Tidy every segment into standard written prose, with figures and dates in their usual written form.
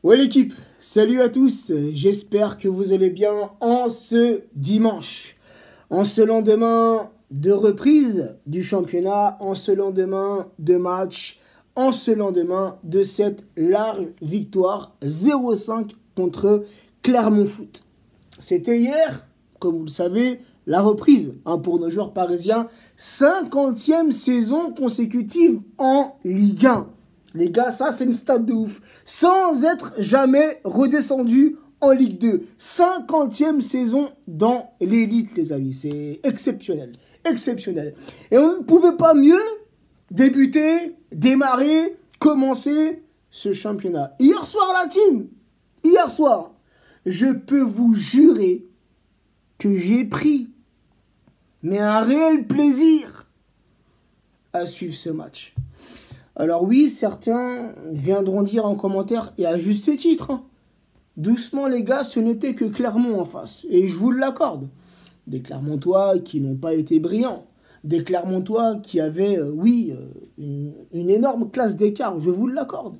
Ouais l'équipe, salut à tous, j'espère que vous allez bien en ce dimanche, en ce lendemain de reprise du championnat, en ce lendemain de match, en ce lendemain de cette large victoire 0-5 contre Clermont Foot. C'était hier, comme vous le savez, la reprise pour nos joueurs parisiens, 50e saison consécutive en Ligue 1. Les gars, ça c'est une stat de ouf. Sans être jamais redescendu en Ligue 2. 50e saison dans l'élite, les amis. C'est exceptionnel. Exceptionnel. Et on ne pouvait pas mieux débuter, démarrer, commencer ce championnat. Hier soir, la team. Hier soir, je peux vous jurer que j'ai pris, mais un réel plaisir à suivre ce match. Alors oui, certains viendront dire en commentaire, et à juste titre, doucement les gars, ce n'était que Clermont en face. Et je vous l'accorde. Des Clermontois qui n'ont pas été brillants. Des Clermontois qui avaient, une énorme classe d'écart. Je vous l'accorde.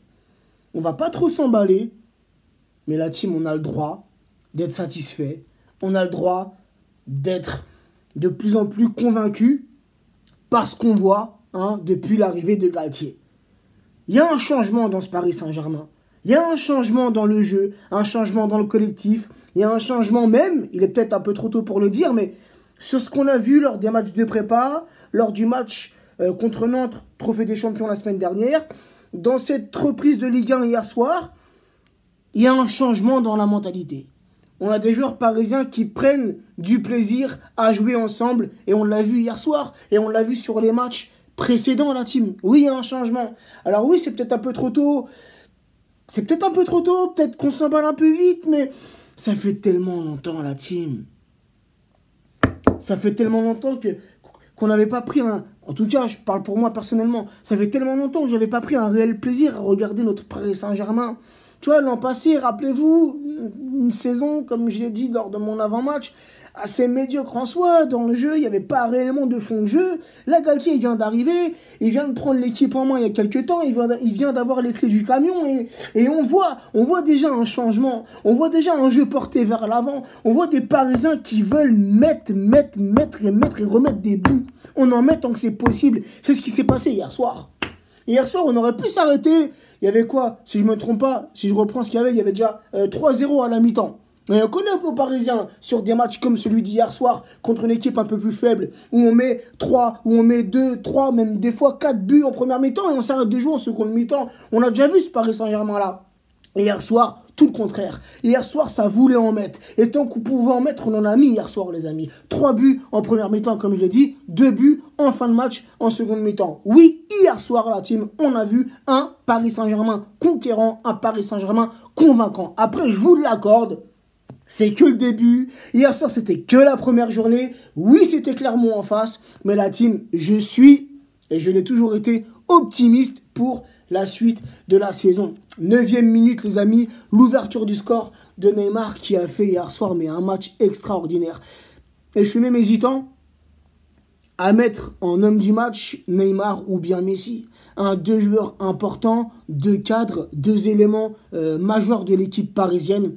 On va pas trop s'emballer. Mais la team, on a le droit d'être satisfait. On a le droit d'être de plus en plus convaincu par ce qu'on voit depuis l'arrivée de Galtier. Il y a un changement dans ce Paris Saint-Germain. Il y a un changement dans le jeu, un changement dans le collectif. Il y a un changement même, il est peut-être un peu trop tôt pour le dire, mais sur ce qu'on a vu lors des matchs de prépa, lors du match contre Nantes, Trophée des Champions la semaine dernière, dans cette reprise de Ligue 1 hier soir, il y a un changement dans la mentalité. On a des joueurs parisiens qui prennent du plaisir à jouer ensemble, et on l'a vu hier soir, et on l'a vu sur les matchs précédents, la team. Oui, il y a un changement. Alors oui, c'est peut-être un peu trop tôt. C'est peut-être un peu trop tôt, peut-être qu'on s'emballe un peu vite, mais ça fait tellement longtemps, la team. Ça fait tellement longtemps qu'on n'avait pas pris un... En tout cas, je parle pour moi personnellement. Ça fait tellement longtemps que je n'avais pas pris un réel plaisir à regarder notre Paris Saint-Germain. Tu vois, l'an passé, rappelez-vous, une saison, comme je l'ai dit lors de mon avant-match, assez médiocre en soi. Dans le jeu, il n'y avait pas réellement de fond de jeu. Là, Galtier, il vient d'arriver, il vient de prendre l'équipe en main il y a quelques temps, il vient d'avoir les clés du camion et on voit déjà un changement. On voit déjà un jeu porté vers l'avant. On voit des Parisiens qui veulent mettre et remettre des buts. On en met tant que c'est possible. C'est ce qui s'est passé hier soir. Hier soir, on aurait pu s'arrêter. Il y avait quoi? Si je ne me trompe pas, si je reprends ce qu'il y avait déjà 3-0 à la mi-temps. Et on connaît un peu aux Parisiens sur des matchs comme celui d'hier soir contre une équipe un peu plus faible où on met 3, où on met 2, 3, même des fois 4 buts en première mi-temps et on s'arrête de jouer en seconde mi-temps. On a déjà vu ce Paris Saint-Germain là. Et hier soir, tout le contraire. Hier soir, ça voulait en mettre. Et tant qu'on pouvait en mettre, on en a mis hier soir, les amis. 3 buts en première mi-temps, comme je l'ai dit. 2 buts en fin de match, en seconde mi-temps. Oui, hier soir, la team, on a vu un Paris Saint-Germain conquérant, un Paris Saint-Germain convaincant. Après, je vous l'accorde, c'est que le début. Hier soir, c'était que la première journée. Oui, c'était Clermont en face. Mais la team, je suis, et je l'ai toujours été, optimiste pour la suite de la saison. 9e minute, les amis, l'ouverture du score de Neymar qui a fait hier soir mais un match extraordinaire. Et je suis même hésitant à mettre en homme du match Neymar ou bien Messi. Deux joueurs importants, deux cadres, deux éléments majeurs de l'équipe parisienne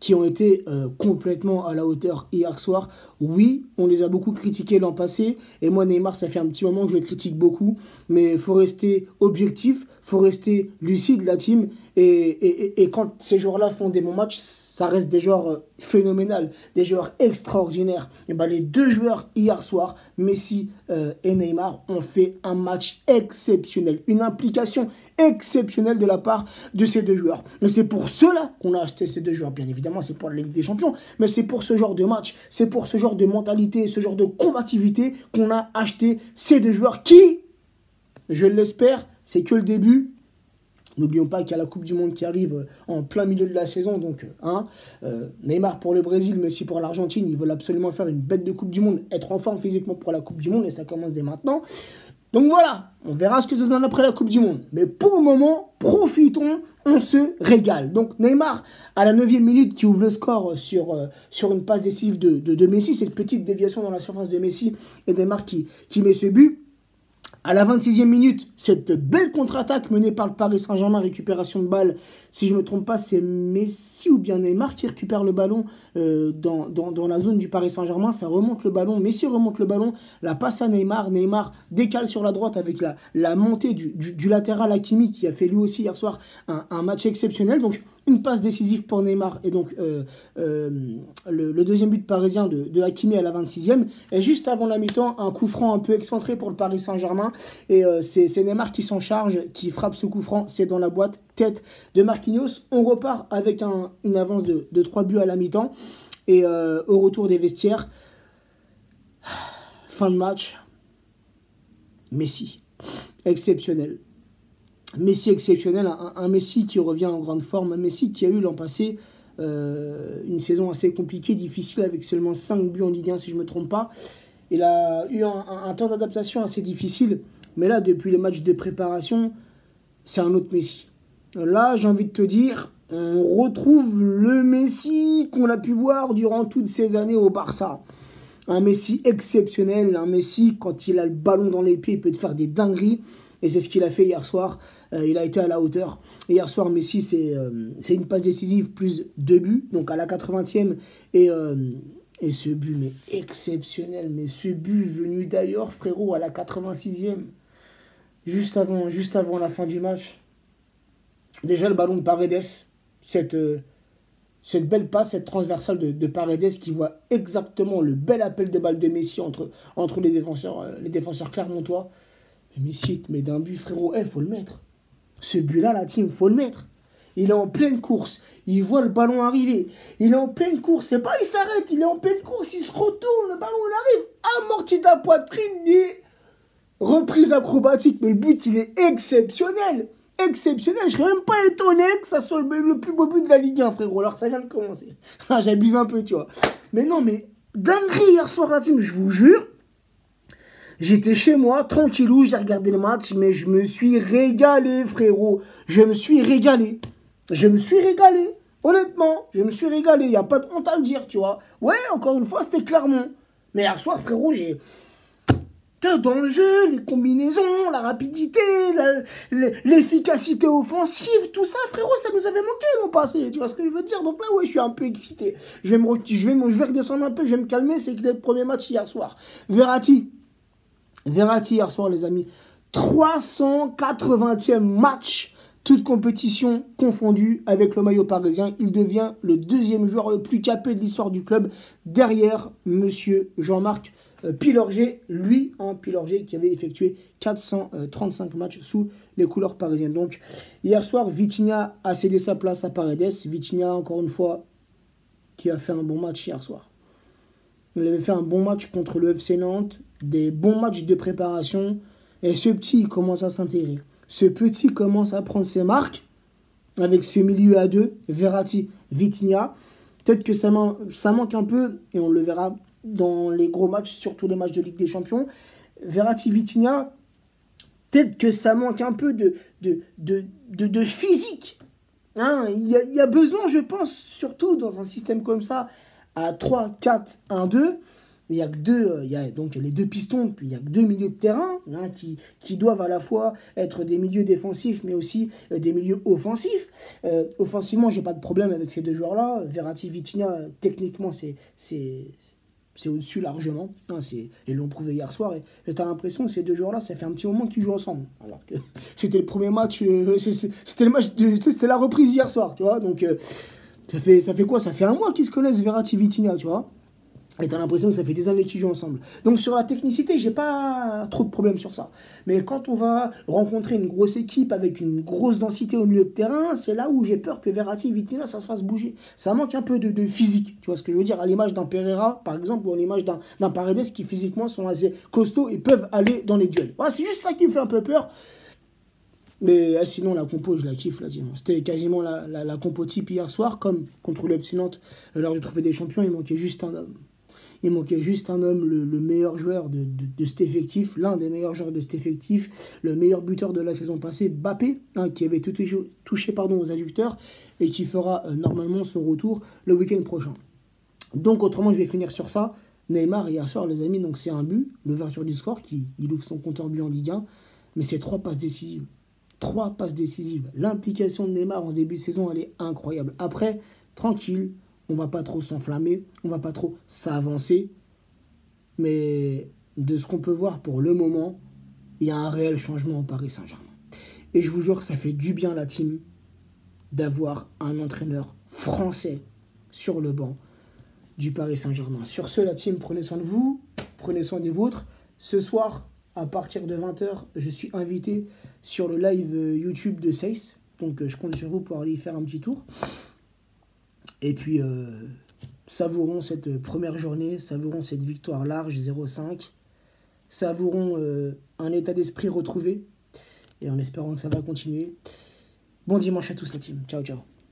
qui ont été complètement à la hauteur hier soir. Oui, on les a beaucoup critiqués l'an passé. Et moi, Neymar, ça fait un petit moment que je le critique beaucoup. Mais il faut rester objectif, il faut rester lucide, la team. Et quand ces joueurs-là font des bons matchs, ça reste des joueurs phénoménaux, des joueurs extraordinaires. Et ben, les deux joueurs hier soir, Messi et Neymar, ont fait un match exceptionnel. Une implication exceptionnelle de la part de ces deux joueurs. Et c'est pour cela qu'on a acheté ces deux joueurs. Bien évidemment, c'est pour la Ligue des Champions, mais c'est pour ce genre de match, c'est pour ce genre de mentalité, ce genre de combativité qu'on a acheté ces deux joueurs qui, je l'espère, c'est que le début. N'oublions pas qu'il y a la Coupe du Monde qui arrive en plein milieu de la saison. Donc, Neymar pour le Brésil, Messi pour l'Argentine. Ils veulent absolument faire une bête de Coupe du Monde, être en forme physiquement pour la Coupe du Monde. Et ça commence dès maintenant. Donc voilà, on verra ce que ça donne après la Coupe du Monde. Mais pour le moment, profitons, on se régale. Donc Neymar, à la 9e minute, qui ouvre le score sur une passe décisive de Messi. C'est une petite déviation dans la surface de Messi et Neymar qui met ce but. À la 26e minute, cette belle contre-attaque menée par le Paris Saint-Germain, récupération de balle. Si je ne me trompe pas, c'est Messi ou bien Neymar qui récupère le ballon dans la zone du Paris Saint-Germain. Ça remonte le ballon, Messi remonte le ballon, la passe à Neymar. Neymar décale sur la droite avec la montée du latéral Hakimi qui a fait lui aussi hier soir un match exceptionnel. Donc une passe décisive pour Neymar et donc le deuxième but parisien de Hakimi à la 26e. Et juste avant la mi-temps, un coup franc un peu excentré pour le Paris Saint-Germain. Et c'est Neymar qui s'en charge, qui frappe ce coup franc. C'est dans la boîte, tête de Marquinhos. On repart avec une avance de 3 buts à la mi-temps. Et au retour des vestiaires, fin de match, Messi, exceptionnel. Messi exceptionnel, un Messi qui revient en grande forme, un Messi qui a eu l'an passé une saison assez compliquée, difficile, avec seulement 5 buts en Ligue 1 si je ne me trompe pas. Il a eu un temps d'adaptation assez difficile, mais là, depuis le match de préparation, c'est un autre Messi. Là, j'ai envie de te dire, on retrouve le Messi qu'on a pu voir durant toutes ces années au Barça. Un Messi exceptionnel, un Messi, quand il a le ballon dans les pieds, il peut te faire des dingueries. Et c'est ce qu'il a fait hier soir. Il a été à la hauteur. Et hier soir, Messi, c'est une passe décisive plus 2 buts. Donc à la 80e. Et ce but, mais exceptionnel. Mais ce but venu d'ailleurs, frérot, à la 86e. Juste avant la fin du match. Déjà, le ballon de Paredes. Cette belle passe, cette transversale de Paredes qui voit exactement le bel appel de balle de Messi entre les défenseurs clermontois. Messi, il te met d'un but, frérot. Faut le mettre. Ce but-là, la team, faut le mettre. Il est en pleine course. Il voit le ballon arriver. Il est en pleine course. C'est pas il s'arrête. Il est en pleine course. Il se retourne. Le ballon, il arrive. Amorti de la poitrine. Et reprise acrobatique. Mais le but, il est exceptionnel. Exceptionnel. Je serais même pas étonné que ça soit le plus beau but de la Ligue 1, frérot. Alors, ça vient de commencer. J'abuse un peu, tu vois. Mais non, mais dinguerie hier soir, la team, je vous jure. J'étais chez moi, tranquillou, j'ai regardé le match, mais je me suis régalé, frérot. Je me suis régalé. Honnêtement, je me suis régalé. Il n'y a pas de honte à le dire, tu vois. Ouais, encore une fois, c'était Clermont. Mais hier soir, frérot, j'ai... Dans le jeu, les combinaisons, la rapidité, l'efficacité offensive, tout ça, frérot, ça nous avait manqué l'an passé. Tu vois ce que je veux dire? Donc là, ouais, je suis un peu excité. Je vais redescendre un peu, je vais me calmer. C'est que le premier match hier soir. Verratti hier soir, les amis. 380e match, toute compétition confondue avec le maillot parisien. Il devient le deuxième joueur le plus capé de l'histoire du club, derrière monsieur Jean-Marc Pilorget. Lui, Pilorget qui avait effectué 435 matchs sous les couleurs parisiennes. Donc, hier soir, Vitinha a cédé sa place à Paredes. Vitinha, encore une fois, qui a fait un bon match hier soir. Il avait fait un bon match contre le FC Nantes, des bons matchs de préparation. Et ce petit, il commence à s'intégrer. Ce petit commence à prendre ses marques avec ce milieu à deux, Verratti, Vitinha. Peut-être que ça manque un peu, et on le verra dans les gros matchs, surtout les matchs de Ligue des Champions. Verratti, Vitinha, peut-être que ça manque un peu de physique. Hein, il y a besoin, je pense, surtout dans un système comme ça, à 3, 4, 1, 2, il y a que deux, il y a donc les deux pistons, puis il y a que deux milieux de terrain hein, qui doivent à la fois être des milieux défensifs, mais aussi des milieux offensifs. Offensivement, j'ai pas de problème avec ces deux joueurs-là. Verratti, Vitinha, techniquement, c'est au-dessus largement. Hein, ils l'ont prouvé hier soir. Et tu as l'impression que ces deux joueurs-là, ça fait un petit moment qu'ils jouent ensemble. Alors que c'était le premier match, c'était la reprise hier soir, tu vois. Donc, ça fait quoi? Ça fait un mois qu'ils se connaissent, Verratti, Vitinha, tu vois. Et t'as l'impression que ça fait des années qu'ils jouent ensemble. Donc sur la technicité, j'ai pas trop de problème sur ça. Mais quand on va rencontrer une grosse équipe avec une grosse densité au milieu de terrain, c'est là où j'ai peur que Verratti et Vitinha, ça se fasse bouger. Ça manque un peu de physique, tu vois ce que je veux dire, à l'image d'un Pereira, par exemple, ou à l'image d'un Paredes qui physiquement sont assez costauds et peuvent aller dans les duels. Voilà, c'est juste ça qui me fait un peu peur. Mais sinon, la compo, je la kiffe, là, c'était quasiment la compo type hier soir, comme contre le FC Nantes, lors du Trophée des Champions, il manquait juste un homme. Il manquait juste un homme, le meilleur joueur de cet effectif, l'un des meilleurs joueurs de cet effectif, le meilleur buteur de la saison passée, Mbappé, hein, qui avait touché aux adducteurs et qui fera normalement son retour le week-end prochain. Donc autrement, je vais finir sur ça. Neymar, hier soir, les amis, donc c'est un but, l'ouverture du score, il ouvre son compteur but en Ligue 1, mais c'est 3 passes décisives. 3 passes décisives. L'implication de Neymar en ce début de saison, elle est incroyable. Après, tranquille, on va pas trop s'enflammer, on va pas trop s'avancer, mais de ce qu'on peut voir pour le moment, il y a un réel changement au Paris Saint-Germain. Et je vous jure que ça fait du bien, la team, d'avoir un entraîneur français sur le banc du Paris Saint-Germain. Sur ce, la team, prenez soin de vous, prenez soin des vôtres. Ce soir, à partir de 20h, je suis invité sur le live YouTube de Seiss. Donc je compte sur vous pour aller y faire un petit tour. Et puis, savourons cette première journée, savourons cette victoire large 0-5. Savourons un état d'esprit retrouvé. Et en espérant que ça va continuer. Bon dimanche à tous la team. Ciao, ciao.